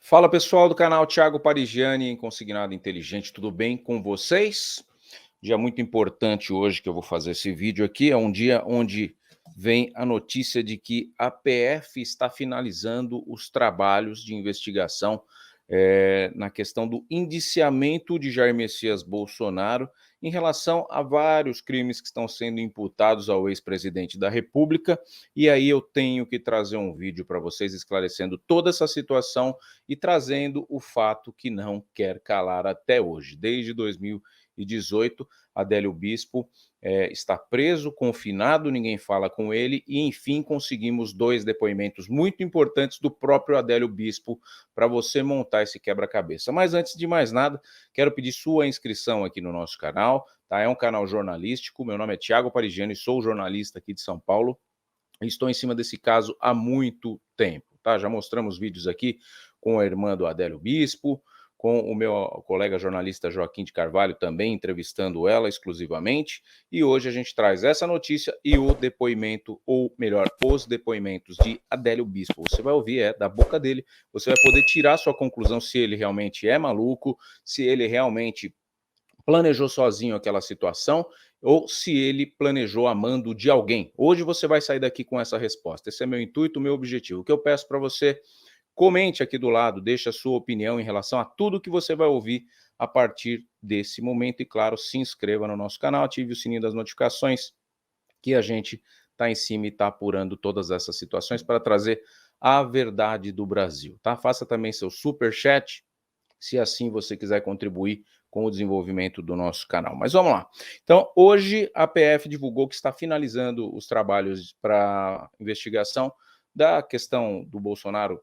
Fala pessoal do canal Thiago Parigiani em Consignado Inteligente, tudo bem com vocês? Dia muito importante hoje que eu vou fazer esse vídeo aqui, é um dia onde vem a notícia de que a PF está finalizando os trabalhos de investigação na questão do indiciamento de Jair Messias Bolsonaro em relação a vários crimes que estão sendo imputados ao ex-presidente da República, e aí eu tenho que trazer um vídeo para vocês esclarecendo toda essa situação e trazendo o fato que não quer calar até hoje. Desde 2018, Adélio Bispo está preso, confinado, ninguém fala com ele, e enfim conseguimos dois depoimentos muito importantes do próprio Adélio Bispo para você montar esse quebra-cabeça. Mas antes de mais nada, quero pedir sua inscrição aqui no nosso canal, tá? É um canal jornalístico, meu nome é Thiago Parigiani, sou jornalista aqui de São Paulo, e estou em cima desse caso há muito tempo, tá? Já mostramos vídeos aqui com a irmã do Adélio Bispo, com o meu colega jornalista Joaquim de Carvalho também entrevistando ela exclusivamente, e hoje a gente traz essa notícia e o depoimento, ou melhor, os depoimentos de Adélio Bispo. Você vai ouvir da boca dele, você vai poder tirar sua conclusão se ele realmente é maluco, se ele realmente planejou sozinho aquela situação ou se ele planejou a mando de alguém. Hoje você vai sair daqui com essa resposta. Esse é meu intuito, meu objetivo. O que eu peço para você, comente aqui do lado, deixe a sua opinião em relação a tudo que você vai ouvir a partir desse momento e, claro, se inscreva no nosso canal, ative o sininho das notificações, que a gente está em cima e está apurando todas essas situações para trazer a verdade do Brasil, tá? Faça também seu superchat, se assim você quiser contribuir com o desenvolvimento do nosso canal. Mas vamos lá. Então, hoje a PF divulgou que está finalizando os trabalhos para investigação da questão do Bolsonaro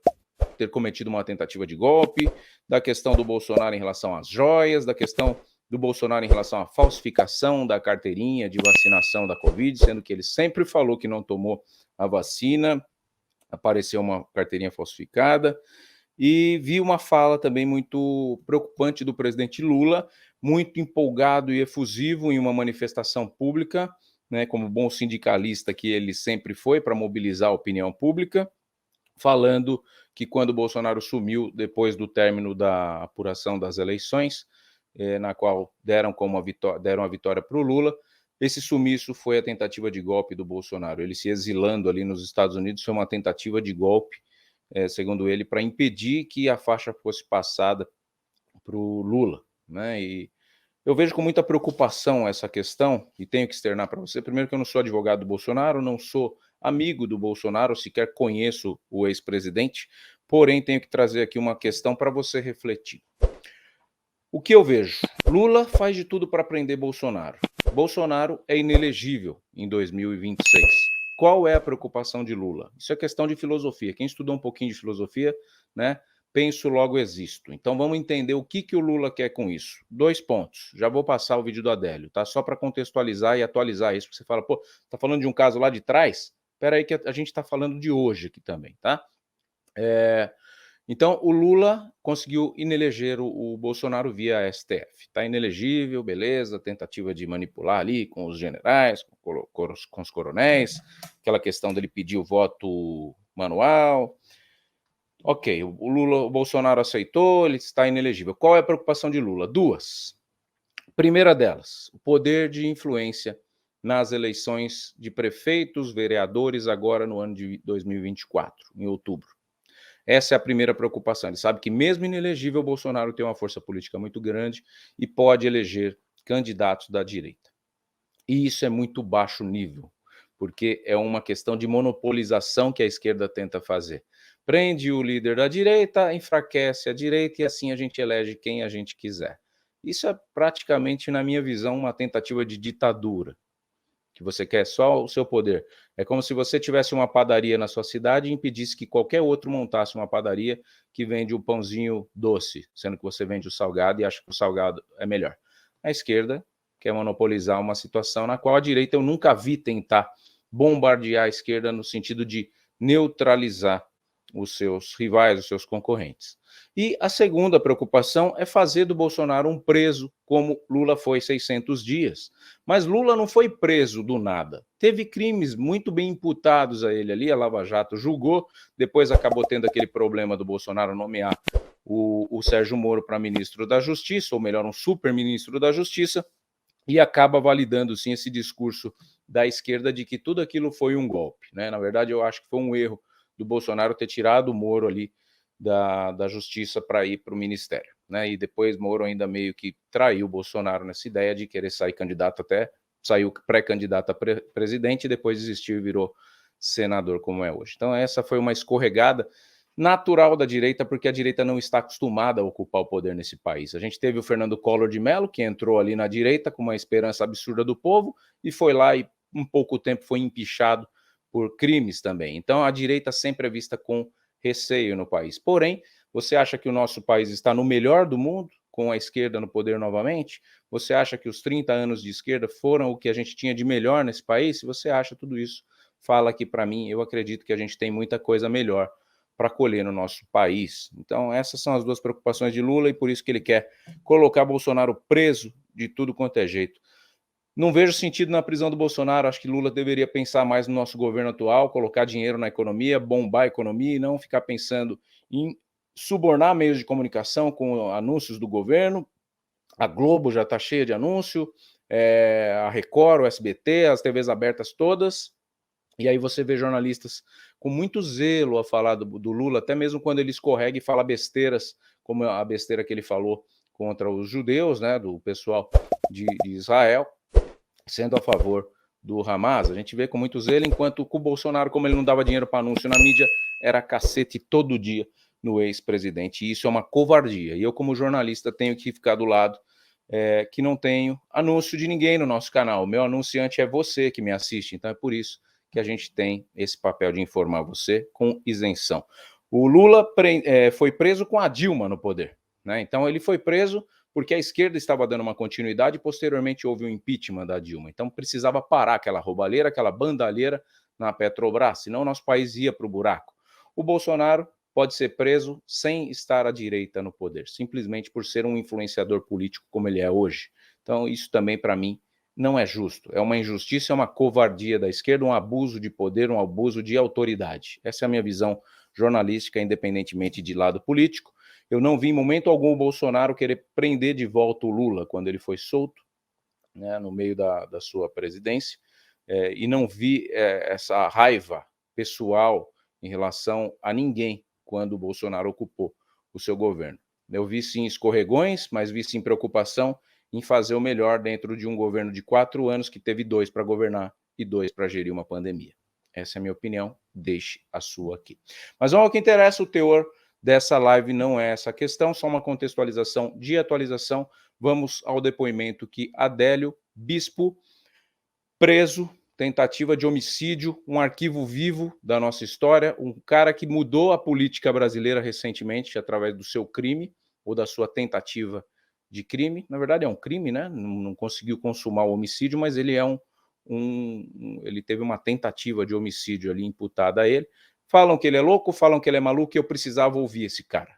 ter cometido uma tentativa de golpe, da questão do Bolsonaro em relação às joias, da questão do Bolsonaro em relação à falsificação da carteirinha de vacinação da Covid, sendo que ele sempre falou que não tomou a vacina, apareceu uma carteirinha falsificada. E vi uma fala também muito preocupante do presidente Lula, muito empolgado e efusivo em uma manifestação pública, né, como bom sindicalista que ele sempre foi, para mobilizar a opinião pública, falando que quando o Bolsonaro sumiu depois do término da apuração das eleições, na qual deram a vitória para o Lula, esse sumiço foi a tentativa de golpe do Bolsonaro. Ele se exilando ali nos Estados Unidos foi uma tentativa de golpe, segundo ele, para impedir que a faixa fosse passada para o Lula, né? E eu vejo com muita preocupação essa questão, e tenho que externar para você. Primeiro que eu não sou advogado do Bolsonaro, não sou amigo do Bolsonaro, sequer conheço o ex-presidente, porém tenho que trazer aqui uma questão para você refletir. O que eu vejo? Lula faz de tudo para prender Bolsonaro. Bolsonaro é inelegível em 2026. Qual é a preocupação de Lula? Isso é questão de filosofia. Quem estudou um pouquinho de filosofia, né? Penso, logo existo. Então vamos entender o que o Lula quer com isso. 2 pontos. Já vou passar o vídeo do Adélio, tá? Só para contextualizar e atualizar isso, porque você fala, pô, tá falando de um caso lá de trás? Espera aí que a gente está falando de hoje aqui também, tá? Então, o Lula conseguiu ineleger o Bolsonaro via STF. Está inelegível, beleza, tentativa de manipular ali com os generais, com os coronéis, aquela questão dele pedir o voto manual. Ok, o Bolsonaro aceitou, ele está inelegível. Qual é a preocupação de Lula? 2. Primeira delas, o poder de influência nas eleições de prefeitos, vereadores, agora no ano de 2024, em outubro. Essa é a primeira preocupação. Ele sabe que mesmo inelegível, o Bolsonaro tem uma força política muito grande e pode eleger candidatos da direita. E isso é muito baixo nível, porque é uma questão de monopolização que a esquerda tenta fazer. Prende o líder da direita, enfraquece a direita e assim a gente elege quem a gente quiser. Isso é praticamente, na minha visão, uma tentativa de ditadura, que você quer só o seu poder. É como se você tivesse uma padaria na sua cidade e impedisse que qualquer outro montasse uma padaria que vende o pãozinho doce, sendo que você vende o salgado e acha que o salgado é melhor. A esquerda quer monopolizar uma situação na qual a direita eu nunca vi tentar bombardear a esquerda no sentido de neutralizar os seus rivais, os seus concorrentes. E a segunda preocupação é fazer do Bolsonaro um preso, como Lula foi 600 dias. Mas Lula não foi preso do nada. Teve crimes muito bem imputados a ele ali, a Lava Jato julgou, depois acabou tendo aquele problema do Bolsonaro nomear o Sérgio Moro para ministro da Justiça, ou melhor, um super-ministro da Justiça, e acaba validando, sim, esse discurso da esquerda de que tudo aquilo foi um golpe, né? Na verdade, eu acho que foi um erro do Bolsonaro ter tirado o Moro ali da Justiça para ir para o Ministério, né? E depois Moro ainda meio que traiu o Bolsonaro nessa ideia de querer sair candidato até, saiu pré-candidato a presidente e depois desistiu e virou senador como é hoje. Então essa foi uma escorregada natural da direita, porque a direita não está acostumada a ocupar o poder nesse país. A gente teve o Fernando Collor de Mello, que entrou ali na direita com uma esperança absurda do povo e foi lá e em pouco tempo foi empichado por crimes também. Então a direita sempre é vista com receio no país. Porém, você acha que o nosso país está no melhor do mundo, com a esquerda no poder novamente? Você acha que os 30 anos de esquerda foram o que a gente tinha de melhor nesse país? Se você acha tudo isso, fala aqui para mim. Eu acredito que a gente tem muita coisa melhor para colher no nosso país. Então, essas são as duas preocupações de Lula e por isso que ele quer colocar Bolsonaro preso de tudo quanto é jeito. Não vejo sentido na prisão do Bolsonaro, acho que Lula deveria pensar mais no nosso governo atual, colocar dinheiro na economia, bombar a economia e não ficar pensando em subornar meios de comunicação com anúncios do governo. A Globo já está cheia de anúncio, a Record, o SBT, as TVs abertas todas, e aí você vê jornalistas com muito zelo a falar do Lula, até mesmo quando ele escorrega e fala besteiras, como a besteira que ele falou contra os judeus, né, do pessoal de Israel, sendo a favor do Hamas. A gente vê com muito zelo, enquanto com o Bolsonaro, como ele não dava dinheiro para anúncio na mídia, era cacete todo dia no ex-presidente. E isso é uma covardia. E eu, como jornalista, tenho que ficar do lado que não tenho anúncio de ninguém no nosso canal. O meu anunciante é você que me assiste, então é por isso que a gente tem esse papel de informar você com isenção. O Lula foi preso com a Dilma no poder, né? Então ele foi preso porque a esquerda estava dando uma continuidade e posteriormente houve o impeachment da Dilma. Então precisava parar aquela roubalheira, aquela bandalheira na Petrobras, senão o nosso país ia para o buraco. O Bolsonaro pode ser preso sem estar à direita no poder, simplesmente por ser um influenciador político como ele é hoje. Então isso também, para mim, não é justo. É uma injustiça, é uma covardia da esquerda, um abuso de poder, um abuso de autoridade. Essa é a minha visão jornalística, independentemente de lado político. Eu não vi em momento algum o Bolsonaro querer prender de volta o Lula quando ele foi solto, né, no meio da sua presidência, e não vi essa raiva pessoal em relação a ninguém quando o Bolsonaro ocupou o seu governo. Eu vi sim escorregões, mas vi sim preocupação em fazer o melhor dentro de um governo de 4 anos que teve 2 para governar e 2 para gerir uma pandemia. Essa é a minha opinião, deixe a sua aqui. Mas vamos ao que interessa, o teor dessa live não é essa questão, só uma contextualização de atualização. Vamos ao depoimento que Adélio Bispo, preso, tentativa de homicídio, um arquivo vivo da nossa história, um cara que mudou a política brasileira recentemente através do seu crime ou da sua tentativa de crime. Na verdade é um crime, né? Não conseguiu consumar o homicídio, mas ele é ele teve uma tentativa de homicídio ali imputada a ele. Falam que ele é louco, falam que ele é maluco, e eu precisava ouvir esse cara.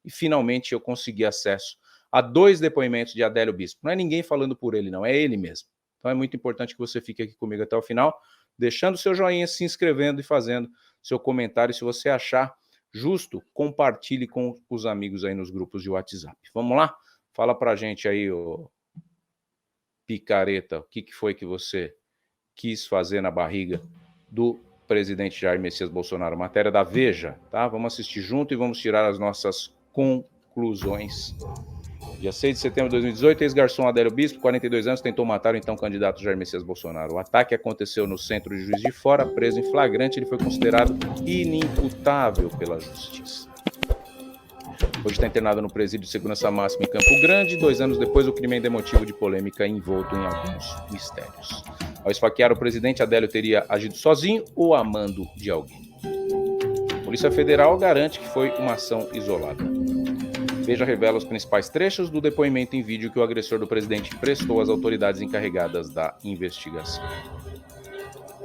E finalmente eu consegui acesso a 2 depoimentos de Adélio Bispo. Não é ninguém falando por ele, não, é ele mesmo. Então é muito importante que você fique aqui comigo até o final, deixando seu joinha, se inscrevendo e fazendo seu comentário. Se você achar justo, compartilhe com os amigos aí nos grupos de WhatsApp. Vamos lá? Fala pra gente aí, ô picareta, o que foi que você quis fazer na barriga do presidente Jair Messias Bolsonaro? Matéria da Veja, tá? Vamos assistir junto e vamos tirar as nossas conclusões. Dia 6 de setembro de 2018, ex-garçom Adélio Bispo, 42 anos, tentou matar o então candidato Jair Messias Bolsonaro. O ataque aconteceu no centro de Juiz de Fora, preso em flagrante, ele foi considerado inimputável pela justiça. Hoje está internado no presídio de segurança máxima em Campo Grande. 2 anos depois, o crime ainda é motivo de polêmica envolto em alguns mistérios. Ao esfaquear o presidente, Adélio teria agido sozinho ou a mando de alguém. A Polícia Federal garante que foi uma ação isolada. Veja revela os principais trechos do depoimento em vídeo que o agressor do presidente prestou às autoridades encarregadas da investigação.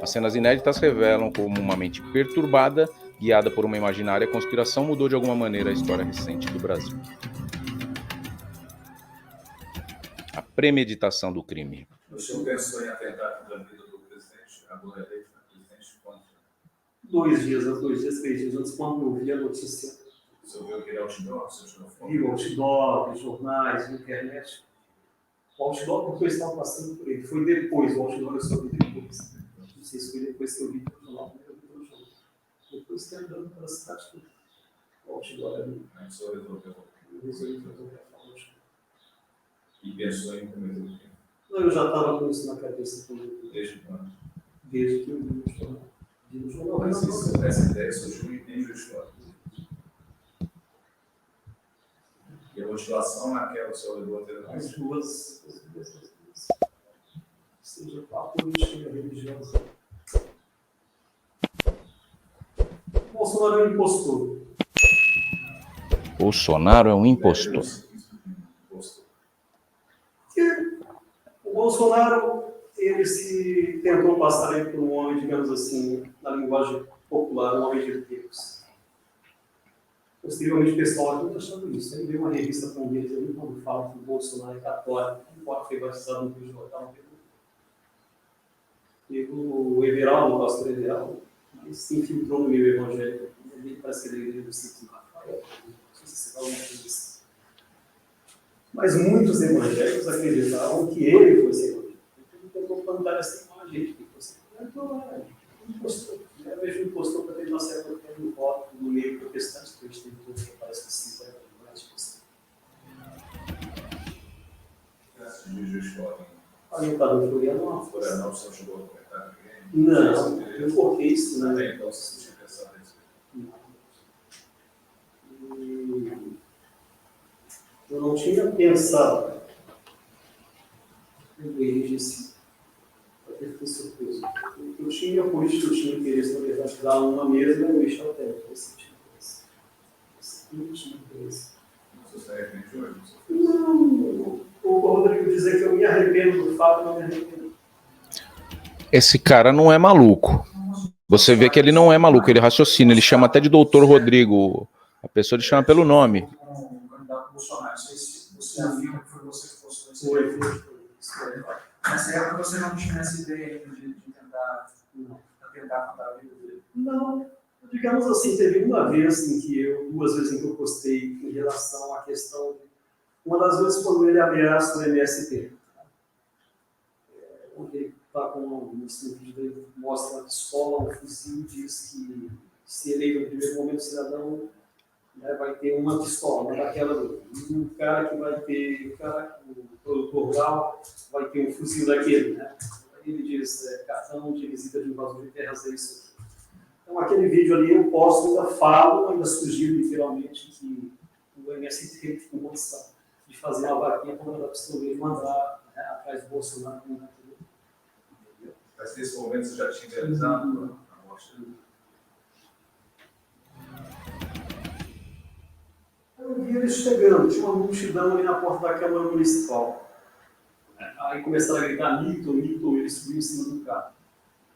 As cenas inéditas revelam como uma mente perturbada, guiada por uma imaginária conspiração, mudou de alguma maneira a história recente do Brasil. A premeditação do crime. O senhor pensou em atentar contra a vida do presidente, agora eleito presidente, quanto? 2 dias, 3 dias antes, quando eu vi a notícia. Você ouviu aquele outdoor? Você tirou foto? Vi o outdoor, vi jornais, vi internet. O outdoor, porque eu estava passando por ele. Foi depois, o outdoor eu só vi depois. Não sei se foi depois que eu vi pelo jornal, eu vi pelo jornal. Depois que andando pela cidade toda. O outdoor ali. Aí só resolveu. Eu resolvi fazer a fala. E pensou em comer o quê? Não, eu já estava com isso na cabeça Desde quando? desde que eu vi no jornal. Vi no jornal, Mas essa ideia surgiu em Juiz de Fora. E a motivação naquela que você levou a ter as duas. Seja a política e a religiosa. Bolsonaro é um impostor. Bolsonaro é um impostor. O Bolsonaro, ele se tentou passar aí por um homem, digamos assim, na linguagem popular, um homem de Deus. Posteriormente, o pessoal aqui está achando isso. Aí veio uma revista com ele também, quando fala que o Bolsonaro é católico, embora foi batizado no Rio de Janeiro, teve o Everaldo, o pastor Everaldo, ele se infiltrou no meio evangélico. Ele parece que ele é igreja do Santo Rafael, não sei se você alguma coisa assim. Mas muitos evangélicos acreditavam que ele fosse evangélico. Então, ele tentou plantar essa imagem de que fosse impostor. Eu vejo um impostor para tentar se apropriar do voto no meio protestante, que a gente tem todos que parece que se vai mais de Juiz de Fora. a lutadora Floriano não foi. Floriano, você não chegou a comentar ninguém? Não, eu coloquei isso, né? Então, você tinha pensado nisso. Eu não tinha pensado. Ele disse, para ter ficado surpreso. Eu tinha política, eu tinha interesse, na verdade, dar uma mesma e mexer o tempo. Esse tinha interesse. Esse não tinha interesse. Você está arrependido hoje? Não, o Rodrigo dizer que eu me arrependo do fato, não me arrependo. Esse cara não é maluco. Você vê que ele não é maluco, ele raciocina, ele chama até de doutor Rodrigo. A pessoa ele chama pelo nome. O candidato Bolsonaro, não sei se você afirma que foi você que postou esse Foi. Nessa época você não tinha essa ideia ainda de tentar matar a vida dele? Não. Digamos assim, teve uma vez em que duas vezes em que eu postei em relação à questão, uma das vezes quando ele ameaça o MST. Onde ele está com um vídeo dele, mostra uma pistola, um fuzil, diz que se eleito no primeiro momento cidadão, né, vai ter uma pistola, uma daquela do. E o cara que vai ter, o produtor rural, vai ter um fuzil daquele. Né? Ele diz, cartão de visita de invasão de terras, é isso aqui. Então, aquele vídeo ali eu posto, ainda falo, ainda sugiro literalmente que o MST tem condição de fazer uma vaquinha para mandar a pistoleira e mandar, né, atrás do Bolsonaro. Mas nesse momento você já tinha realizado a morte dele? Eu vi eles chegando, tinha uma multidão ali na porta da Câmara Municipal. Aí começaram a gritar mito, mito, eles subiram em cima do carro.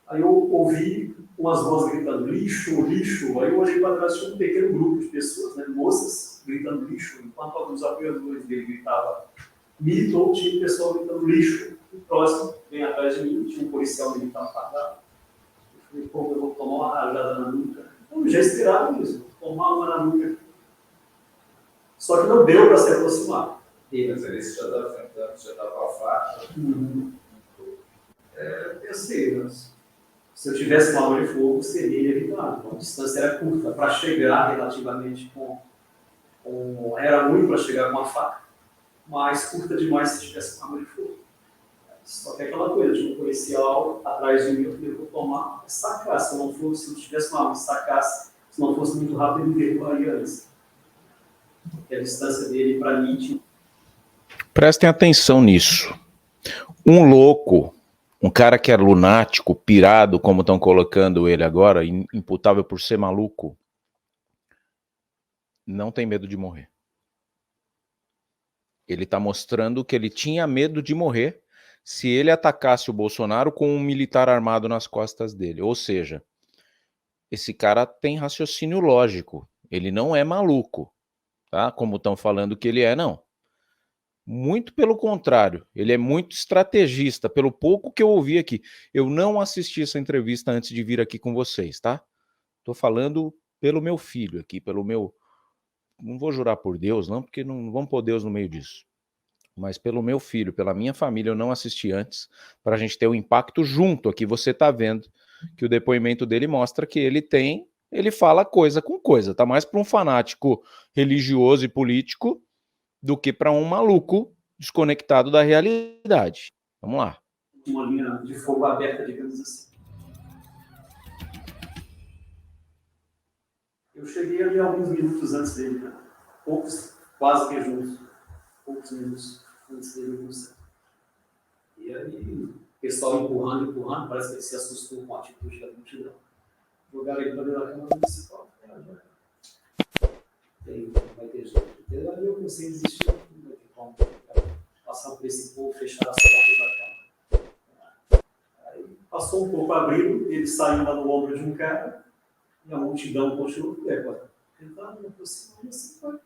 Aí eu ouvi umas vozes gritando lixo, lixo. Aí eu olhei para trás, tinha um pequeno grupo de pessoas, né, moças, gritando lixo, enquanto alguns apoiadores dele gritavam mito, ou tinha o pessoal gritando lixo. O próximo, bem atrás de mim, tinha um policial militar fardado. Eu falei, pô, eu vou tomar uma rajada na nuca. Eu já esperava isso, tomar uma na nuca. Só que não deu para se aproximar. Mas ali você já estava enfrentando, já estava com a faixa. Pensei, mas se eu tivesse uma arma de fogo, seria inevitável. Então, a distância era curta para chegar relativamente era muito para chegar com a faca, mas curta demais se tivesse uma arma de fogo. Só que aquela coisa, tinha um policial atrás de mim, eu devo tomar, sacar. Se eu tivesse uma arma, sacasse, se não fosse muito rápido, ele me derrubaria antes. Porque a distância dele para mim tinha. Prestem atenção nisso. Um louco, um cara que é lunático, pirado, como estão colocando ele agora, imputável por ser maluco, não tem medo de morrer. Ele está mostrando que ele tinha medo de morrer se ele atacasse o Bolsonaro com um militar armado nas costas dele. Ou seja, esse cara tem raciocínio lógico. Ele não é maluco, tá? Como estão falando que ele é, não. Muito pelo contrário, ele é muito estrategista, pelo pouco que eu ouvi aqui. Eu não assisti essa entrevista antes de vir aqui com vocês, tá? Tô falando pelo meu filho aqui, pelo meu não vou jurar por Deus, não, porque não vamos pôr Deus no meio disso. Mas pelo meu filho, pela minha família, eu não assisti antes, para a gente ter o impacto junto. Aqui você está vendo que o depoimento dele mostra que ele fala coisa com coisa, tá mais para um fanático religioso e político do que para um maluco desconectado da realidade. Vamos lá. Uma linha de fogo aberta, digamos assim. Eu cheguei ali alguns minutos antes dele, né? Poucos, quase que juntos, poucos minutos antes dele começar. E aí, o pessoal empurrando, parece que ele se assustou com a atitude da multidão. Jogaram ele para dentro da Câmara Municipal. Vai ter jeito. E aí eu comecei a desistir. Não vai ter como passar por esse povo, fechar as portas da Câmara. Aí passou um pouco abrindo, ele saiu lá no ombro de um cara, e a multidão continuou tentando me aproximar, assim foi.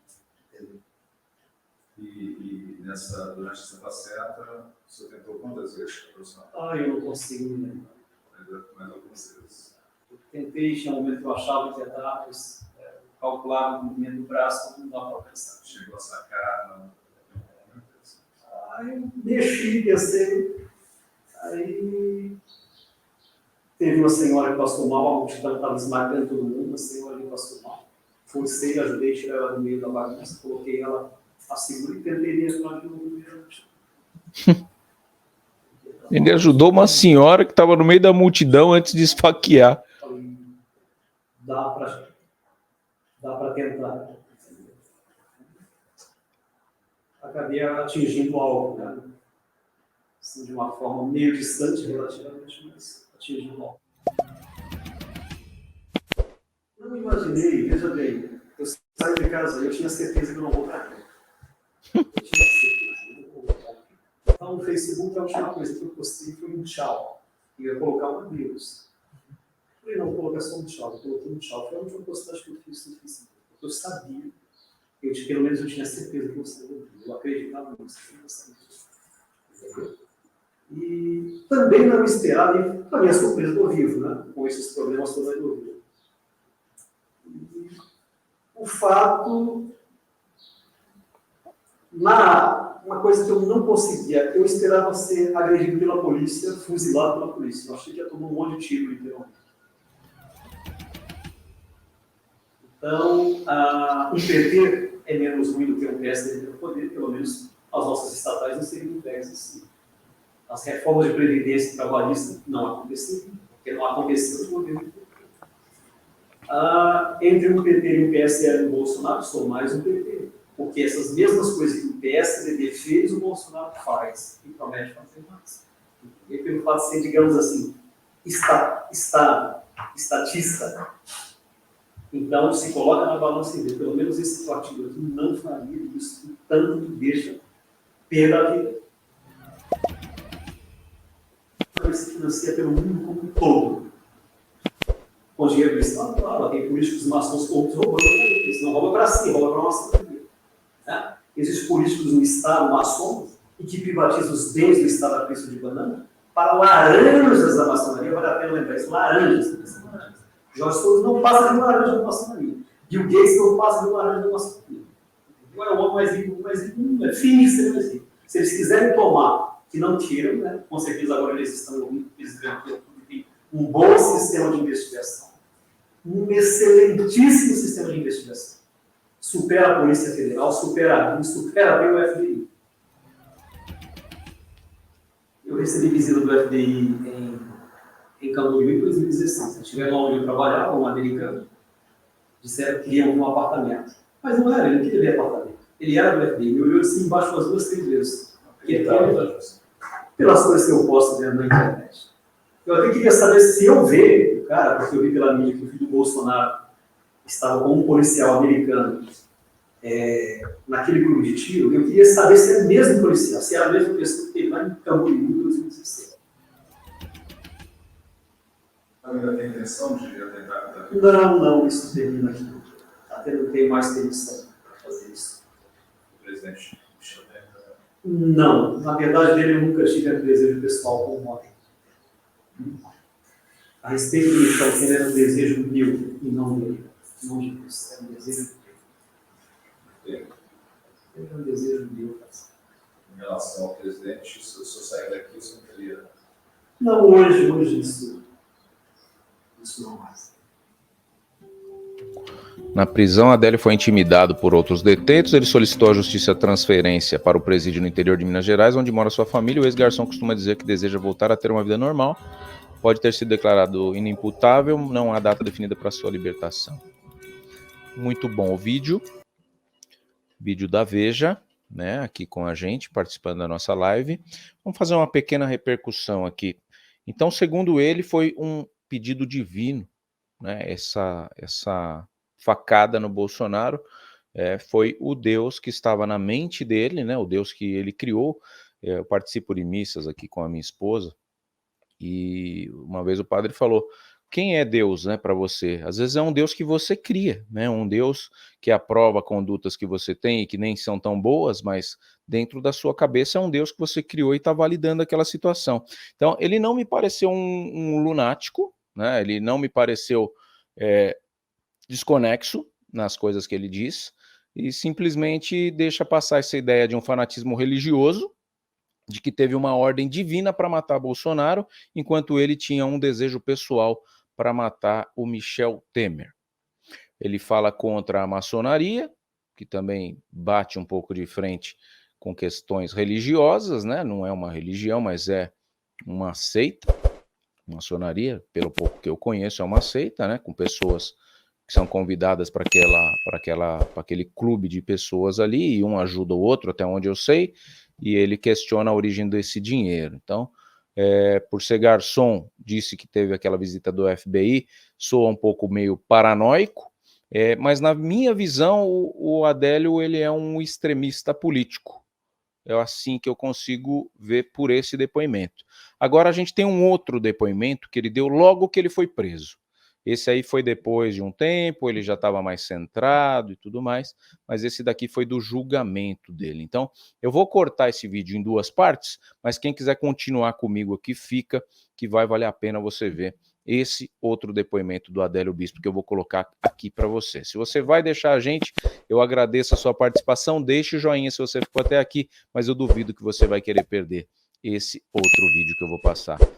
E durante essa passeata, você tentou quantas vezes aproximar? Eu não consigo me lembrar. Mais algumas vezes. Eu tentei, tinha um momento que eu achava que ia dar, mas calculava o movimento do braço, não dá para alcançar. Chegou a sacar, não? Aí eu mexi, pensei. Aí teve uma senhora que passou mal, a multidão estava esmagando todo mundo, a senhora ali passou mal. Forcei, ajudei, tirei ela do meio da bagunça, coloquei ela a segura e tentei entrar de novo. Ele ajudou uma senhora que estava no meio da multidão antes de esfaquear. Falei, dá para tentar. Acabei atingindo algo, né? Assim, de uma forma meio distante relativamente, mas atingindo algo. Não imaginei, veja bem, eu saí de casa, eu tinha certeza que eu não vou para cá. Eu tinha certeza que eu não vou para cá. Então, no Facebook, a última coisa que eu postei foi um tchau. E eu ia colocar um adeus. Eu falei, não, vou colocar só um tchau. Eu coloquei um tchau. Foi a última postagem que eu fiz no Facebook. Porque eu sabia, pelo menos eu tinha certeza que eu sabia. Eu acreditava nisso, que eu sabia disso. Entendeu? E também não esperava, e para minha surpresa, do vivo, né? Com esses problemas todos aí do vivo. O fato, uma coisa que eu não conseguia, eu esperava ser agredido pela polícia, fuzilado pela polícia. Eu achei que ia tomar um monte de tiro, literalmente. Então, um PT é menos ruim do que um PSD no poder, pelo menos as nossas estatais não seriam entregues assim. As reformas de previdência trabalhista não aconteceram, porque não aconteceu no governo do PT. Entre o PT e o PSL e o Bolsonaro, sou mais um PT. Porque essas mesmas coisas que o PSDB fez, o Bolsonaro faz. E promete fazer mais. E pelo fato de ser, digamos assim, estatista, então se coloca na balança e vê, pelo menos esse partido aqui não faria isso, tanto que deixa perda a vida. Ele se financia pelo mundo como um todo. Com dinheiro do Estado, claro, tem políticos maçons corruptos roubando, eles não roubam para si, roubam para a nossa família. Né? Existem políticos no Estado maçons e que privatizam os bens do Estado a preço de banana para laranjas da maçonaria, vale a pena lembrar isso, laranjas. Jorge Soros não passa de laranja da maçonaria. Bill Gates não passa de laranja da maçonaria. Não é o homem mais rico, é finge ser mais rico. Se eles quiserem tomar, que não tiram, né? Com certeza agora eles estão ouvindo, eles ganham um bom sistema de investigação. Um excelentíssimo sistema de investigação. Supera a Polícia Federal, supera a BIM, supera bem o FBI. Eu recebi visita do FBI em Camboriú em 2016. Eu tive lá onde eu trabalhava, um americano. Disseram que queriam um apartamento. Mas não era, ele não queria ver apartamento. Ele era do FBI, me olhou assim embaixo umas 2, 3 vezes. Pelas coisas que eu posto vendo na internet. Eu até queria saber se eu ver, cara, porque eu vi pela mídia que o filho do Bolsonaro estava com um policial americano naquele grupo de tiro, eu queria saber se era o mesmo policial, se era a mesma pessoa que teve lá em Camboriú em 2016. Ainda tem intenção de atentar? Não, isso termina aqui. Até não tenho mais permissão para fazer isso. O presidente Michel Temer? Não, na verdade dele eu nunca tive um desejo pessoal com o homem. A respeito do Michel Temer era um desejo meu e não dele. Não de Deus, era um desejo meu. É um desejo meu, cara. Em relação ao presidente, se o senhor sair daqui, você não teria. Não, hoje isso não mais. Na prisão, Adélio foi intimidado por outros detentos. Ele solicitou à justiça a transferência para o presídio no interior de Minas Gerais, onde mora sua família. O ex-garçom costuma dizer que deseja voltar a ter uma vida normal. Pode ter sido declarado inimputável, não há data definida para sua libertação. Muito bom o vídeo da Veja, né, aqui com a gente, participando da nossa live. Vamos fazer uma pequena repercussão aqui. Então, segundo ele, foi um pedido divino, né, essa facada no Bolsonaro, foi o Deus que estava na mente dele, né, o Deus que ele criou. Eu participo de missas aqui com a minha esposa, e uma vez o padre falou: quem é Deus, né, para você? Às vezes é um Deus que você cria, né, um Deus que aprova condutas que você tem e que nem são tão boas, mas dentro da sua cabeça é um Deus que você criou e está validando aquela situação. Então, ele não me pareceu um lunático, né, ele não me pareceu desconexo nas coisas que ele diz, e simplesmente deixa passar essa ideia de um fanatismo religioso, de que teve uma ordem divina para matar Bolsonaro, enquanto ele tinha um desejo pessoal para matar o Michel Temer. Ele fala contra a maçonaria, que também bate um pouco de frente com questões religiosas, né? Não é uma religião, mas é uma seita. Maçonaria, pelo pouco que eu conheço, é uma seita, né? Com pessoas que são convidadas para aquele clube de pessoas ali, e um ajuda o outro, até onde eu sei, e ele questiona a origem desse dinheiro. Então, por ser garçom, disse que teve aquela visita do FBI, soa um pouco meio paranoico, mas na minha visão, o Adélio ele é um extremista político. É assim que eu consigo ver por esse depoimento. Agora a gente tem um outro depoimento que ele deu logo que ele foi preso. Esse aí foi depois de um tempo, ele já estava mais centrado e tudo mais, mas esse daqui foi do julgamento dele. Então, eu vou cortar esse vídeo em duas partes, mas quem quiser continuar comigo aqui, fica, que vai valer a pena você ver esse outro depoimento do Adélio Bispo que eu vou colocar aqui para você. Se você vai deixar a gente, eu agradeço a sua participação, deixe o joinha se você ficou até aqui, mas eu duvido que você vai querer perder esse outro vídeo que eu vou passar